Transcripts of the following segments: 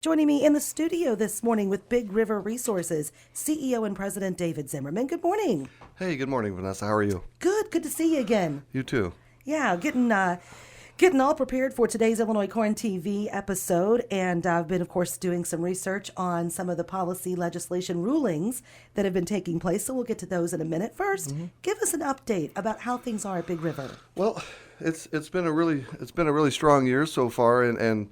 Joining me in the studio this morning with Big River Resources, CEO and President David Zimmerman. Good morning. Hey, good morning, Vanessa. How are you? Good to see you again. You too. Yeah, getting all prepared for today's Illinois Corn TV episode, and I've been, of course, doing some research on some of the policy legislation rulings that have been taking place. So we'll get to those in a minute. First, give us an update about how things are at Big River. Well, it's been a really strong year so far, and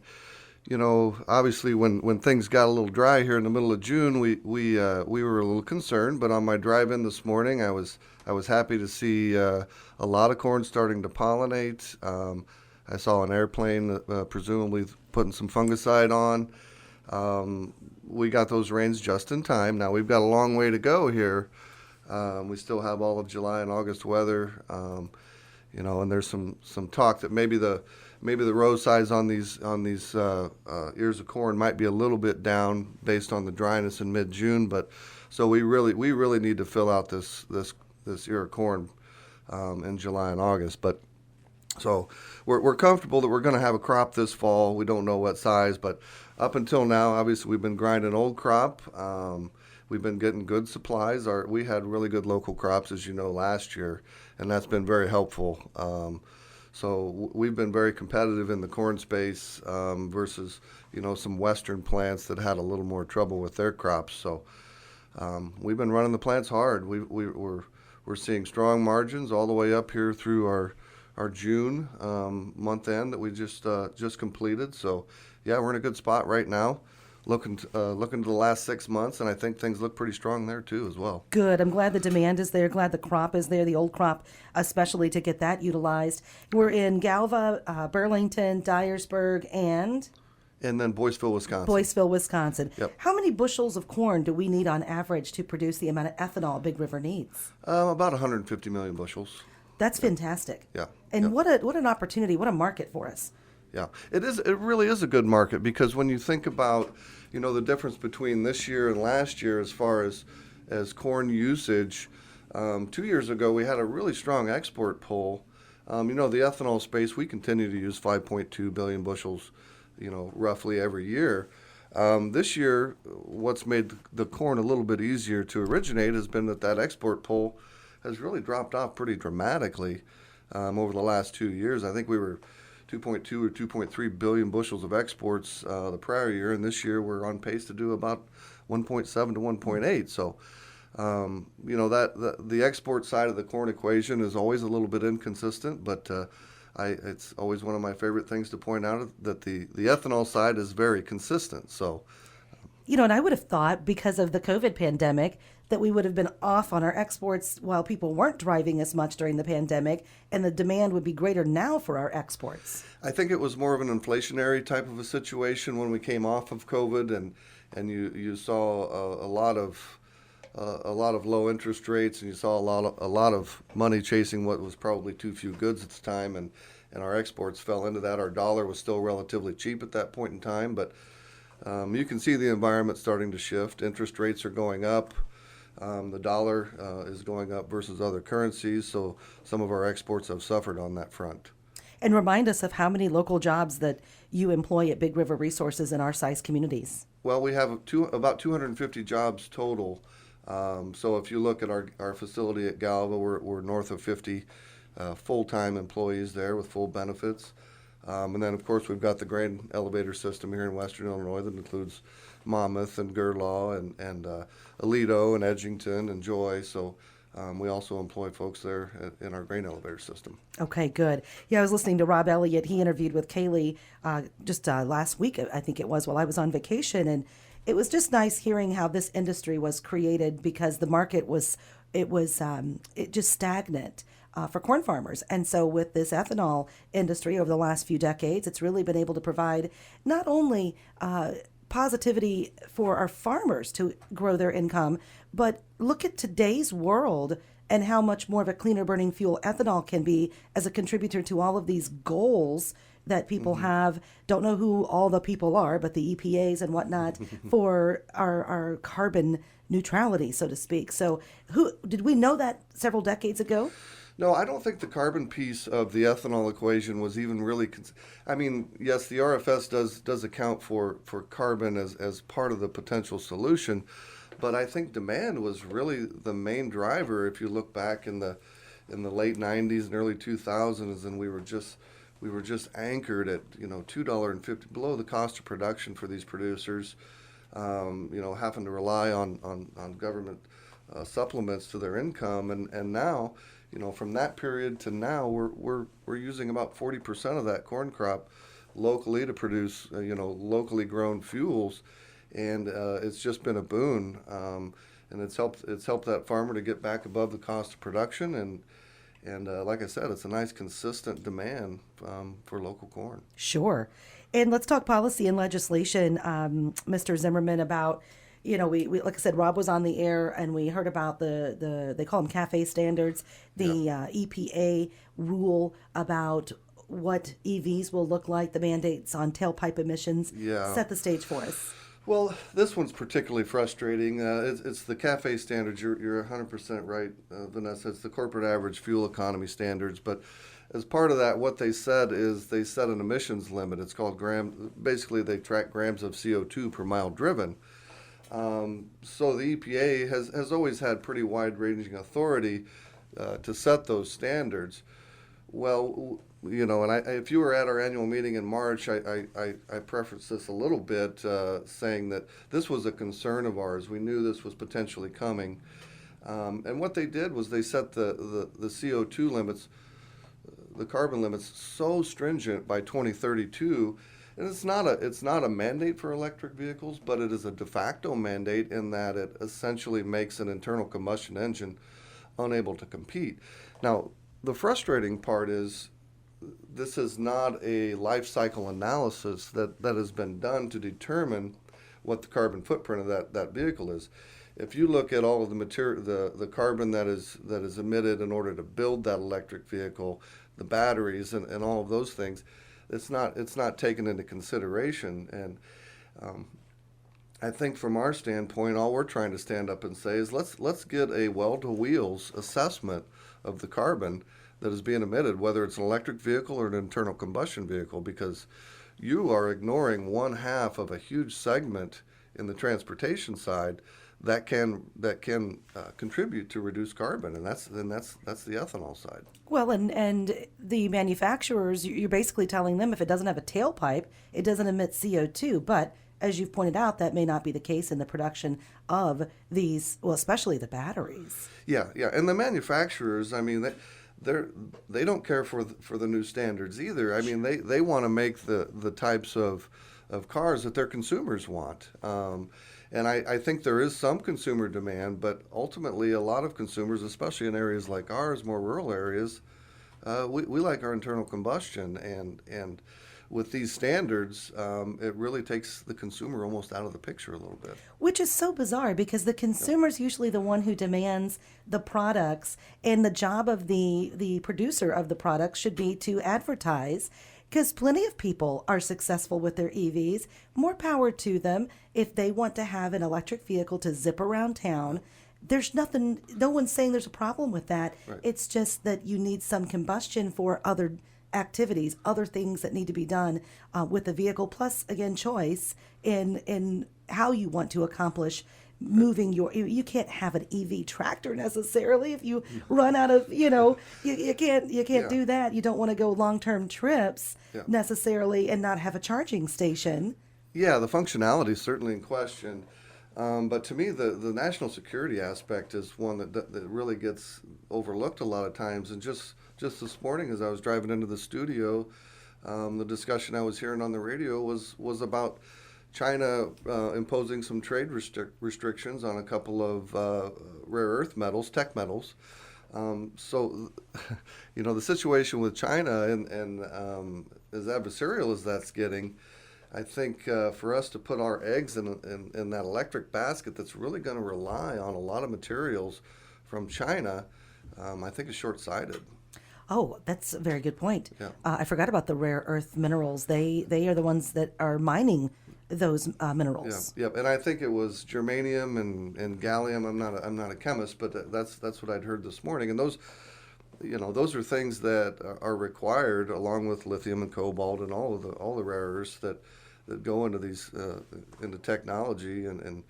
you know, obviously when things got a little dry here in the middle of June, we were a little concerned. But on my drive in this morning, I was happy to see a lot of corn starting to pollinate. I saw an airplane presumably putting some fungicide on. We got those rains just in time. Now we've got a long way to go here. We still have all of July and August weather. You know, and there's some talk that maybe the row size on these ears of corn might be a little bit down based on the dryness in mid-June. But so we really need to fill out this ear of corn in July and August. But so we're comfortable that we're going to have a crop this fall. We don't know what size, but up until now, obviously we've been grinding old crop. We've been getting good supplies. We had really good local crops, as you know, last year, and that's been very helpful. So we've been very competitive in the corn space versus, you know, some western plants that had a little more trouble with their crops. So we've been running the plants hard. We're seeing strong margins all the way up here through our June month end that we just completed. So yeah, we're in a good spot right now. Looking to the last 6 months, and I think things look pretty strong there too as well. Good. I'm glad the demand is there. Glad the crop is there, the old crop, especially to get that utilized. We're in Galva, Burlington, Dyersburg, and then Boyceville, Wisconsin. Yep. How many bushels of corn do we need on average to produce the amount of ethanol Big River needs? About 150 million bushels. That's fantastic. Yeah. And Yep. what an opportunity, what a market for us. Yeah, it is. It really is a good market because when you think about, you know, the difference between this year and last year as far as corn usage, 2 years ago we had a really strong export pull. You know, the ethanol space, we continue to use 5.2 billion bushels, you know, roughly every year. This year, what's made the corn a little bit easier to originate has been that export pull has really dropped off pretty dramatically over the last 2 years. I think we were 2.2 or 2.3 billion bushels of exports the prior year, and this year we're on pace to do about 1.7 to 1.8. So, you know, the export side of the corn equation is always a little bit inconsistent, but it's always one of my favorite things to point out that the ethanol side is very consistent. So, You know, and I would have thought because of the COVID pandemic that we would have been off on our exports while people weren't driving as much during the pandemic, and the demand would be greater now for our exports. I think it was more of an inflationary type of a situation when we came off of COVID, and you saw a lot of low interest rates, and you saw a lot of money chasing what was probably too few goods at the time, and our exports fell into that. Our dollar was still relatively cheap at that point in time, but you can see the environment starting to shift. Interest rates are going up. The dollar is going up versus other currencies, so some of our exports have suffered on that front. And remind us of how many local jobs that you employ at Big River Resources in our size communities. Well, we have about 250 jobs total. So if you look at our facility at Galva, we're north of 50 full-time employees there with full benefits. And then, of course, we've got the grain elevator system here in Western Illinois that includes Monmouth and Gerlaw and Aledo and Edgington and Joy. So we also employ folks there in our grain elevator system. Okay, good. Yeah, I was listening to Rob Elliott. He interviewed with Kaylee just last week, I think it was, while I was on vacation. And it was just nice hearing how this industry was created because the market was just stagnant. For corn farmers. And so with this ethanol industry over the last few decades, it's really been able to provide not only positivity for our farmers to grow their income, but look at today's world and how much more of a cleaner burning fuel ethanol can be as a contributor to all of these goals that people have. Don't know who all the people are, but the EPAs and whatnot for our carbon neutrality, so to speak. So did we know that several decades ago? No, I don't think the carbon piece of the ethanol equation was even really. I mean, yes, the RFS does account for carbon as part of the potential solution, but I think demand was really the main driver. If you look back in the late '90s and early 2000s, and we were just anchored at $2.50 below the cost of production for these producers, having to rely on government supplements to their income, and now. From that period to now, we're using about 40% of that corn crop locally to produce, locally grown fuels, and it's just been a boon, and it's helped that farmer to get back above the cost of production, and like I said, it's a nice consistent demand for local corn. Sure. And let's talk policy and legislation, Mr. Zimmerman, about we like I said, Rob was on the air and we heard about the they call them CAFE standards, the EPA rule about what EVs will look like, the mandates on tailpipe emissions. Yeah. Set the stage for us. Well, this one's particularly frustrating. It's the CAFE standards. You're 100% right, Vanessa. It's the corporate average fuel economy standards. But as part of that, what they said is they set an emissions limit. It's called gram. Basically, they track grams of CO2 per mile driven. So the EPA has always had pretty wide-ranging authority to set those standards. Well, and if you were at our annual meeting in March, I prefaced this a little bit, saying that this was a concern of ours. We knew this was potentially coming. And what they did was they set the CO2 limits, the carbon limits, so stringent by 2032. And it's not a mandate for electric vehicles, but it is a de facto mandate in that it essentially makes an internal combustion engine unable to compete. Now, the frustrating part is this is not a life cycle analysis that has been done to determine what the carbon footprint of that vehicle is. If you look at all of the material, the carbon that is emitted in order to build that electric vehicle, the batteries and all of those things, it's not taken into consideration. And I think from our standpoint, all we're trying to stand up and say is let's get a well-to-wheels assessment of the carbon that is being emitted, whether it's an electric vehicle or an internal combustion vehicle, because you are ignoring one half of a huge segment in the transportation side that can contribute to reduce carbon, and that's the ethanol side. Well, and the manufacturers, you're basically telling them if it doesn't have a tailpipe, it doesn't emit CO2. But as you've pointed out, that may not be the case in the production of these, well, especially the batteries. Yeah, and the manufacturers, I mean, they don't care for the new standards either. I mean, they want to make the types of cars that their consumers want. And I think there is some consumer demand, but ultimately a lot of consumers, especially in areas like ours, more rural areas, we like our internal combustion. And with these standards, it really takes the consumer almost out of the picture a little bit. Which is so bizarre because the consumer's usually the one who demands the products, and the job of the producer of the products should be to advertise. Because plenty of people are successful with their EVs. More power to them. If they want to have an electric vehicle to zip around town, there's nothing, no one's saying there's a problem with that. Right. It's just that you need some combustion for other activities, other things that need to be done with the vehicle, plus, again, choice in how you want to accomplish moving you can't have an EV tractor necessarily if you run out of you can't do that. You don't want to go long-term trips necessarily and not have a charging station. Yeah, the functionality is certainly in question, but to me the national security aspect is one that really gets overlooked a lot of times. And just this morning as I was driving into the studio, the discussion I was hearing on the radio was about China imposing some trade restrictions on a couple of rare earth metals, tech metals. So, the situation with China and as adversarial as that's getting, I think for us to put our eggs in that electric basket that's really going to rely on a lot of materials from China, I think is short-sighted. Oh, that's a very good point. Yeah. I forgot about the rare earth minerals. They are the ones that are mining those minerals. Yeah, and I think it was germanium and gallium. I'm not a chemist, but that's what I'd heard this morning. And those are things that are required along with lithium and cobalt and all the rare earths that go into these into technology and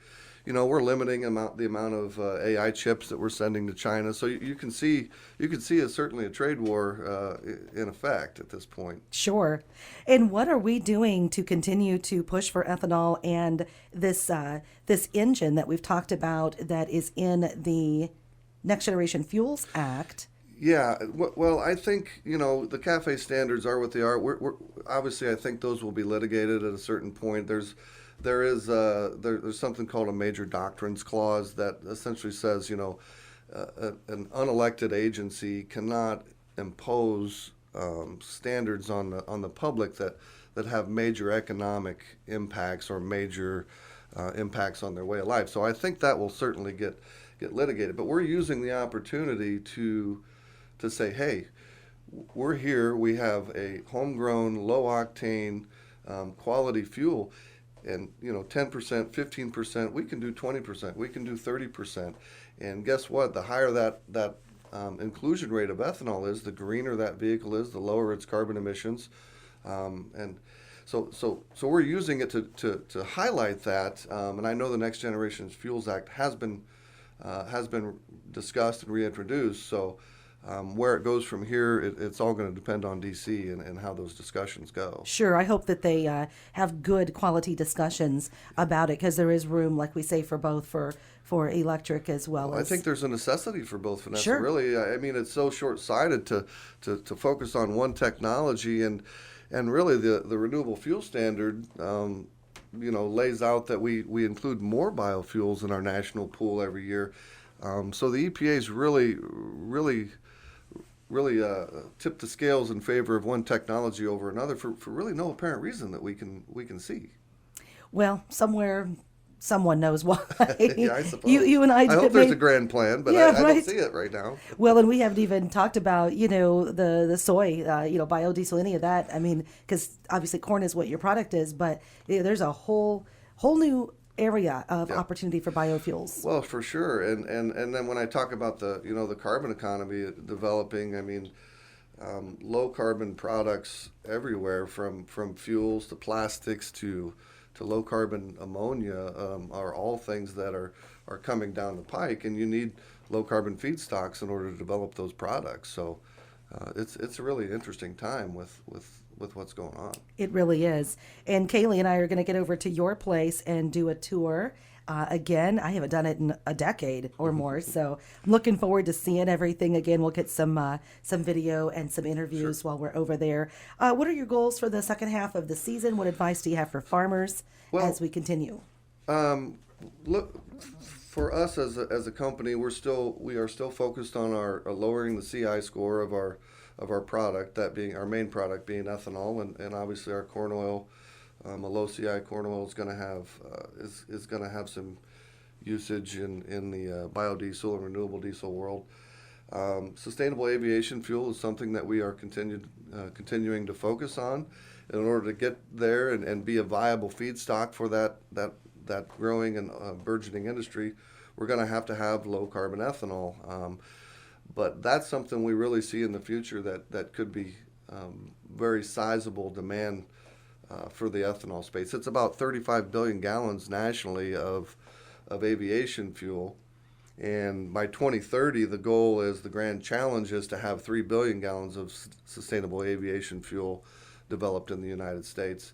we're limiting the amount of AI chips that we're sending to China. So you can see it's certainly a trade war in effect at this point. Sure. And what are we doing to continue to push for ethanol and this engine that we've talked about that is in the Next Generation Fuels Act? Yeah, well, I think the CAFE standards are what they are. We're obviously, I think those will be litigated at a certain point. There's something called a major doctrines clause that essentially says an unelected agency cannot impose standards on the public that have major economic impacts or major impacts on their way of life. So I think that will certainly get litigated. But we're using the opportunity to say, hey, we're here. We have a homegrown, low octane, quality fuel. And 10%, 15%, we can do 20%, we can do 30%. And guess what? The higher that inclusion rate of ethanol is, the greener that vehicle is, the lower its carbon emissions. And so we're using it to highlight that. And I know the Next Generation Fuels Act has been discussed and reintroduced. So where it goes from here, it's all going to depend on D.C. and how those discussions go. Sure. I hope that they have good quality discussions about it because there is room, like we say, for both for electric as well as... I think there's a necessity for both, Vanessa. Sure. Really, I mean, it's so short-sighted to focus on one technology, and really the renewable fuel standard lays out that we include more biofuels in our national pool every year. So the EPA's really tipped the scales in favor of one technology over another for really no apparent reason that we can see. Well, somewhere someone knows why. Yeah, I suppose. You and I hope there's a grand plan, but yeah, I right. don't see it right now. Well, and we haven't even talked about the soy, biodiesel, any of that. I mean, because obviously corn is what your product is, but there's a whole new area of opportunity for biofuels. Well, for sure, and then when I talk about the carbon economy developing, I mean, low carbon products everywhere from fuels to plastics to low carbon ammonia are all things that are coming down the pike, and you need low carbon feedstocks in order to develop those products. So it's a really interesting time with what's going on. It really is. And Kaylee and I are going to get over to your place and do a tour. Again, I haven't done it in a decade or more, so I'm looking forward to seeing everything again. We'll get some video and some interviews while we're over there. What are your goals for the second half of the season? What advice do you have for farmers as we continue? Look, for us as a company, we are still focused on our lowering the CI score of our product, that being our main product being ethanol, and obviously our corn oil. A low CI corn oil is going to have some usage in the biodiesel and renewable diesel world. Sustainable aviation fuel is something that we are continuing to focus on in order to get there and be a viable feedstock for that growing and burgeoning industry. We're going to have low carbon ethanol, but that's something we really see in the future that could be very sizable demand for the ethanol space. It's about 35 billion gallons nationally of aviation fuel, and by 2030 the goal is, the grand challenge is to have 3 billion gallons of sustainable aviation fuel developed in the United States,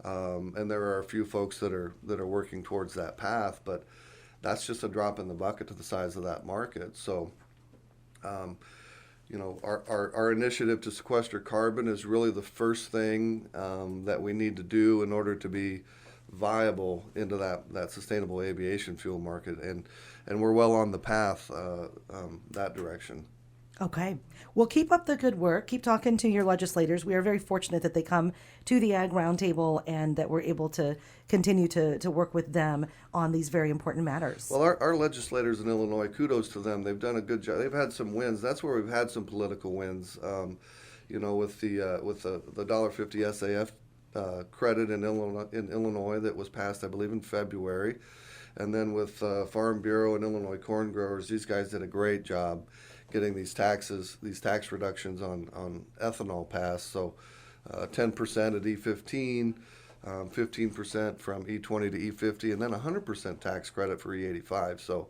and there are a few folks that are working towards that path, but that's just a drop in the bucket to the size of that market. So our initiative to sequester carbon is really the first thing that we need to do in order to be viable into that sustainable aviation fuel market, and we're well on the path that direction. Okay. Well, keep up the good work. Keep talking to your legislators. We are very fortunate that they come to the Ag Roundtable and that we're able to continue to work with them on these very important matters. Well, our legislators in Illinois, kudos to them. They've done a good job. They've had some wins. That's where we've had some political wins. With the $1.50 SAF credit in Illinois that was passed, I believe, in February. And then with Farm Bureau and Illinois corn growers, these guys did a great job getting these tax reductions on ethanol passed. So 10% at E15, 15% from E20 to E50, and then 100% tax credit for E85. So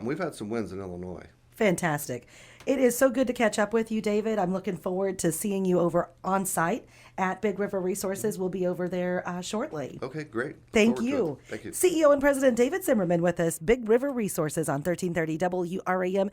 we've had some wins in Illinois. Fantastic. It is so good to catch up with you, David. I'm looking forward to seeing you over on site at Big River Resources. We'll be over there shortly. Okay, great. Thank you. Thank you. CEO and President David Zimmerman with us, Big River Resources on 1330 WRAM.